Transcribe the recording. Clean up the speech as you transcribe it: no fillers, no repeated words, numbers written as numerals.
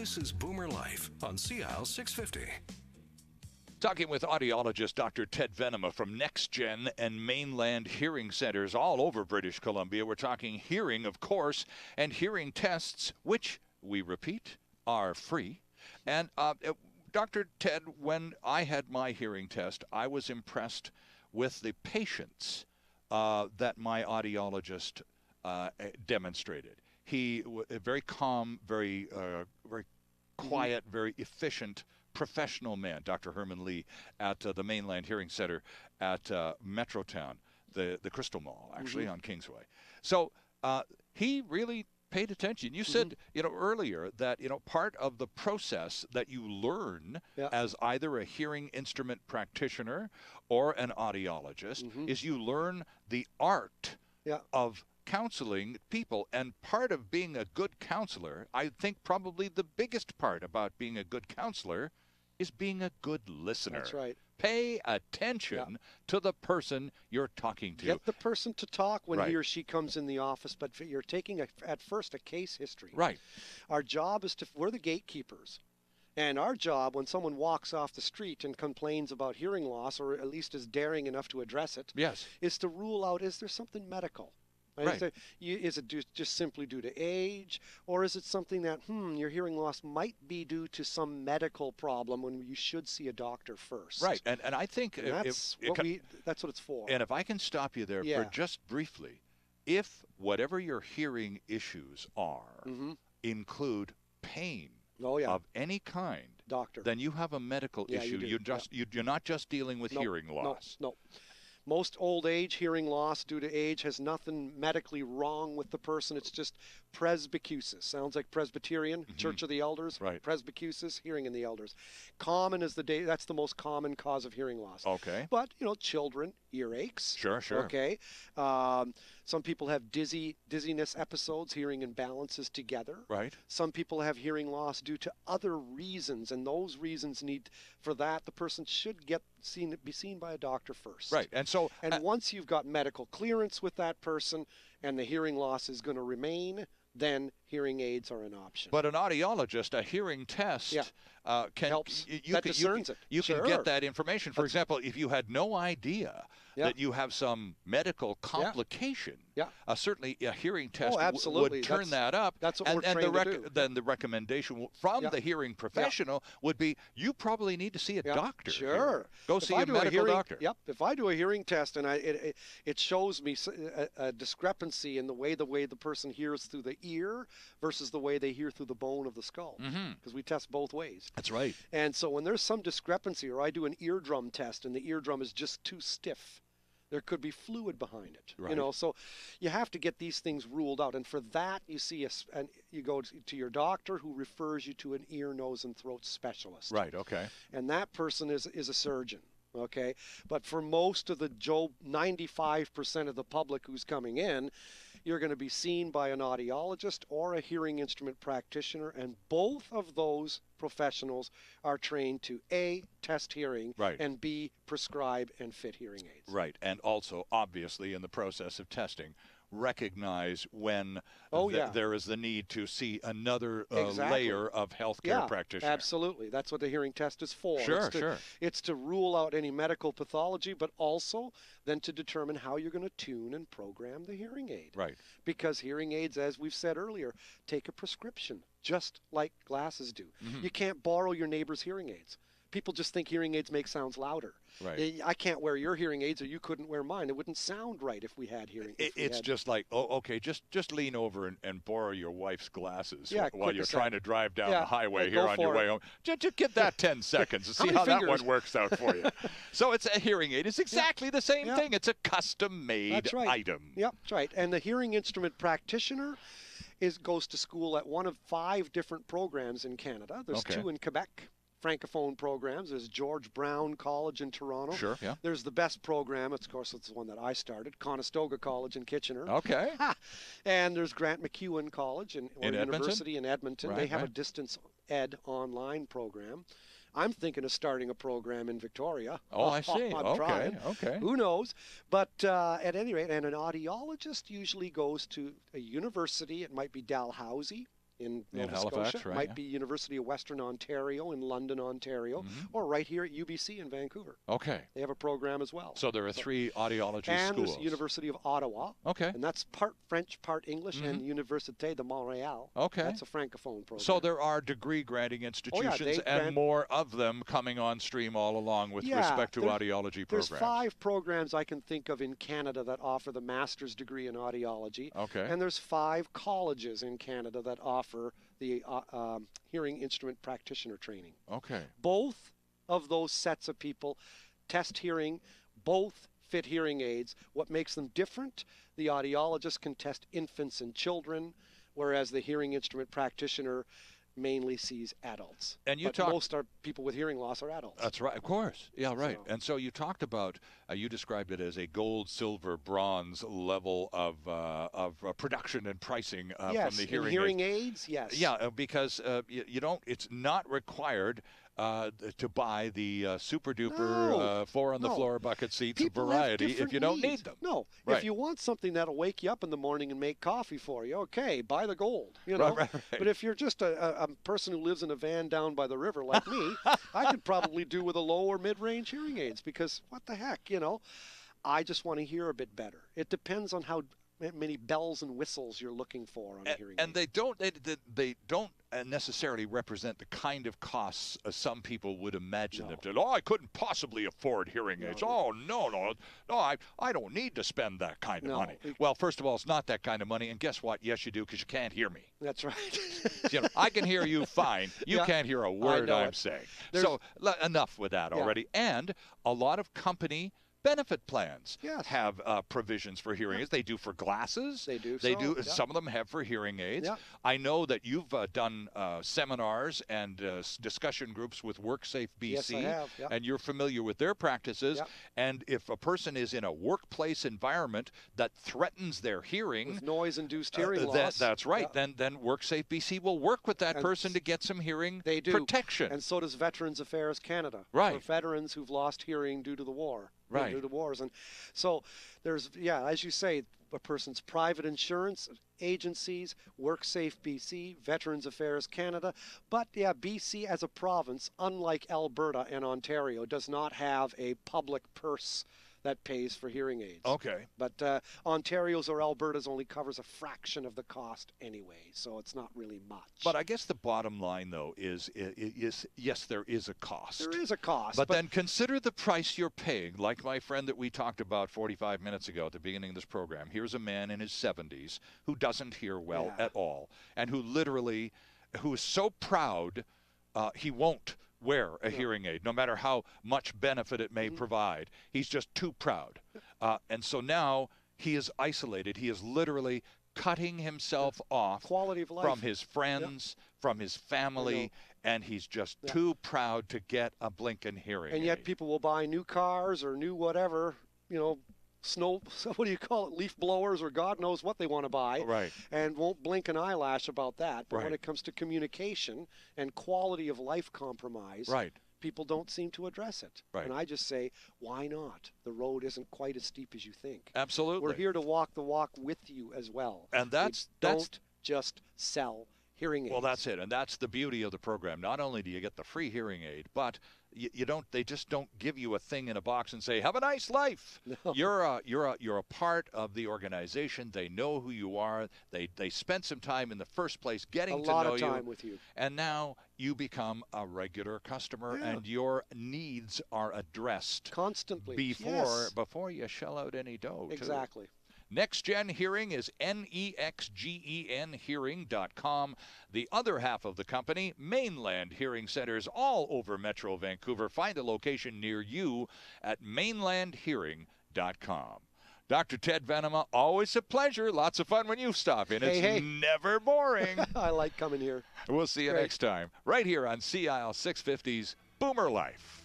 This is Boomer Life on CL 650. Talking with audiologist Dr. Ted Venema from NextGen and Mainland Hearing Centers all over British Columbia. We're talking hearing, of course, and hearing tests, which, we repeat, are free. And Dr. Ted, when I had my hearing test, I was impressed with the patience that my audiologist demonstrated. He was very calm, very quiet, very efficient, professional man, Dr. Herman Lee, at the Mainland Hearing Center at Metrotown, the Crystal Mall, actually, on Kingsway. So he really paid attention. You said, earlier that, part of the process that you learn as either a hearing instrument practitioner or an audiologist is you learn the art of counseling people. And part of being a good counselor, I think probably the biggest part about being a good counselor is being a good listener. That's right. Pay attention to the person you're talking to. Get the person to talk when he or she comes in the office, but you're taking, at first, a case history. Right. Our job is we're the gatekeepers. And our job, when someone walks off the street and complains about hearing loss, or at least is daring enough to address it, is to rule out, is there something medical? Right. Is it just simply due to age, or is it something that, your hearing loss might be due to some medical problem when you should see a doctor first? Right, and I think that's what it's for. And if I can stop you there for just briefly, if whatever your hearing issues are include pain of any kind, doctor, then you have a medical issue. You're not just dealing with hearing loss. No. Most old age hearing loss due to age has nothing medically wrong with the person. It's just presbycusis. Sounds like Presbyterian, Church of the Elders. Right. Presbycusis, hearing in the elders. Common is that's the most common cause of hearing loss. Okay. But, children, earaches. Sure. Okay. Some people have dizziness episodes, hearing imbalances together. Right. Some people have hearing loss due to other reasons, and those reasons the person should be seen by a doctor first. Right. And once you've got medical clearance with that person and the hearing loss is going to remain, then hearing aids are an option. But an audiologist, a hearing test helps. Discerns it. You can get that information. For example, if you had no idea that you have some medical complication, certainly a hearing test would turn that up. That's what we're trained to do. Then the recommendation from the hearing professional would be, you probably need to see a doctor. Sure. Go see a medical doctor. Yep. If I do a hearing test and it shows me a discrepancy in the way the person hears through the ear versus the way they hear through the bone of the skull, because we test both ways. That's right. And so when there's some discrepancy, or I do an eardrum test and the eardrum is just too stiff, there could be fluid behind it. Right. So you have to get these things ruled out. And for that, you go to your doctor, who refers you to an ear, nose, and throat specialist. Right. Okay. And that person is a surgeon. Okay. But for most of 95% of the public who's coming in, you're going to be seen by an audiologist or a hearing instrument practitioner, and both of those professionals are trained to A, test hearing, and B, prescribe and fit hearing aids. Right, and also, obviously, in the process of testing, recognize when there is the need to see another layer of healthcare practitioner. Absolutely. That's what the hearing test is for. Sure. It's to rule out any medical pathology, but also then to determine how you're going to tune and program the hearing aid. Right. Because hearing aids, as we've said earlier, take a prescription, just like glasses do. You can't borrow your neighbor's hearing aids. People just think hearing aids make sounds louder. Right. I can't wear your hearing aids, or you couldn't wear mine. It wouldn't sound right if we had hearing aids. It's just like, just lean over and borrow your wife's glasses while you're trying to drive down the highway here on your way home. Just give that 10 seconds and see how that one works out for you. So it's a hearing aid. It's exactly the same thing. It's a custom-made item. Yep, that's right. And the hearing instrument practitioner goes to school at one of 5 different programs in Canada. There's 2 in Quebec. Francophone programs. There's George Brown College in Toronto. Sure, yeah. There's the best program. Of course, it's the one that I started, Conestoga College in Kitchener. Okay. And there's Grant MacEwan College or University in Edmonton. They have a distance ed online program. I'm thinking of starting a program in Victoria. Oh, I see. I'm trying. Okay. Who knows? But at any rate, and an audiologist usually goes to a university. It might be Dalhousie in In Nova Halifax, Scotia. right, Might yeah. be University of Western Ontario in London, Ontario, or right here at UBC in Vancouver. Okay. They have a program as well. So there are 3 audiology and schools. there's University of Ottawa. Okay. And that's part French, part English, and Université de Montréal. Okay. That's a francophone program. So there are degree-granting institutions they and grant- more of them coming on stream all along with respect to audiology There's programs. 5 programs I can think of in Canada that offer the master's degree in audiology. Okay. And there's 5 colleges in Canada that offer the hearing instrument practitioner training. Okay. Both of those sets of people test hearing, both fit hearing aids. What makes them different? The audiologist can test infants and children, whereas the hearing instrument practitioner mainly sees adults. And you but talk- most are people with hearing loss are adults. That's right, of course. Yeah, right. So- And so you talked about, you described it as a gold, silver, bronze level of production and pricing yes, from the hearing in hearing aids. aids, yes. Yeah, because you don't. It's not required to buy the super duper No, 4 on the no. floor bucket seats People variety have if different you don't needs. need them. No, Right. if you want something that'll wake you up in the morning and make coffee for you, okay, buy the gold. You know. Right. But if you're just a person who lives in a van down by the river like me, I could probably do with a low or mid-range hearing aids because what the heck, you know, I just want to hear a bit better. It depends on how many bells and whistles you're looking for on a hearing aid. And they don't necessarily represent the kind of costs some people would imagine them to. Oh, I couldn't possibly afford hearing aids. Oh, no, I don't need to spend that kind of money. Well, first of all, it's not that kind of money, and guess what? Yes, you do, because you can't hear me. That's right. You know, I can hear you fine. You Yeah, can't hear a word know I'm it. saying. There's- So enough with that already. And a lot of company benefit plans Yes. have provisions for hearing aids. They do for glasses. They do They so, do. yeah. Some of them have for hearing aids. Yeah. I know that you've done seminars and discussion groups with WorkSafe BC, Yes, I have, yeah. and you're familiar with their practices. Yeah. And if a person is in a workplace environment that threatens their hearing, With noise-induced hearing that- loss. that's right. Yeah. Then WorkSafe BC will work with that And person to get some hearing They do. protection. And so does Veterans Affairs Canada. Right. For veterans who've lost hearing due to the war. Right. Due to wars. And so there's, as you say, a person's private insurance agencies, WorkSafe BC, Veterans Affairs Canada. But BC as a province, unlike Alberta and Ontario, does not have a public purse that pays for hearing aids. Okay. But Ontario's or Alberta's only covers a fraction of the cost anyway, so it's not really much. But I guess the bottom line, though, is yes, there is a cost. there is a cost. But then consider the price you're paying. Like my friend that we talked about 45 minutes ago at the beginning of this program. Here's a man in his 70s who doesn't hear well at all, and who is so proud he won't wear a hearing aid, no matter how much benefit it may provide. He's just too proud. And so now he is isolated. He is literally cutting himself off Quality of life. from his friends, from his family, and he's just too proud to get a blinking hearing And yet aid. people will buy new cars or new whatever, what do you call it, leaf blowers or God knows what they want to buy. Right. And won't blink an eyelash about that. But when Right. it comes to communication and quality of life compromise, Right. people don't seem to address it. Right. And I just say, why not? The road isn't quite as steep as you think. Absolutely. We're here to walk the walk with you as well. And We that's don't just sell hearing aids. well, that's it, and that's the beauty of the program. Not only do you get the free hearing aid, but you don't. They just don't give you a thing in a box and say, "Have a nice life." No. You're a part of the organization. They know who you are. They spent some time in the first place getting a to lot know of time with you. and now you become a regular customer, Yeah. and your needs are addressed Constantly. before Yes. you shell out any dough. too. Exactly. Next Gen Hearing is NEXGEN Hearing.com. The other half of the company, Mainland Hearing Centers all over Metro Vancouver. Find a location near you at mainlandhearing.com. Dr. Ted Venema, always a pleasure. Lots of fun when you stop in. It's Hey. never boring. I like coming here. We'll see you Great. next time, right here on CIL 650's Boomer Life.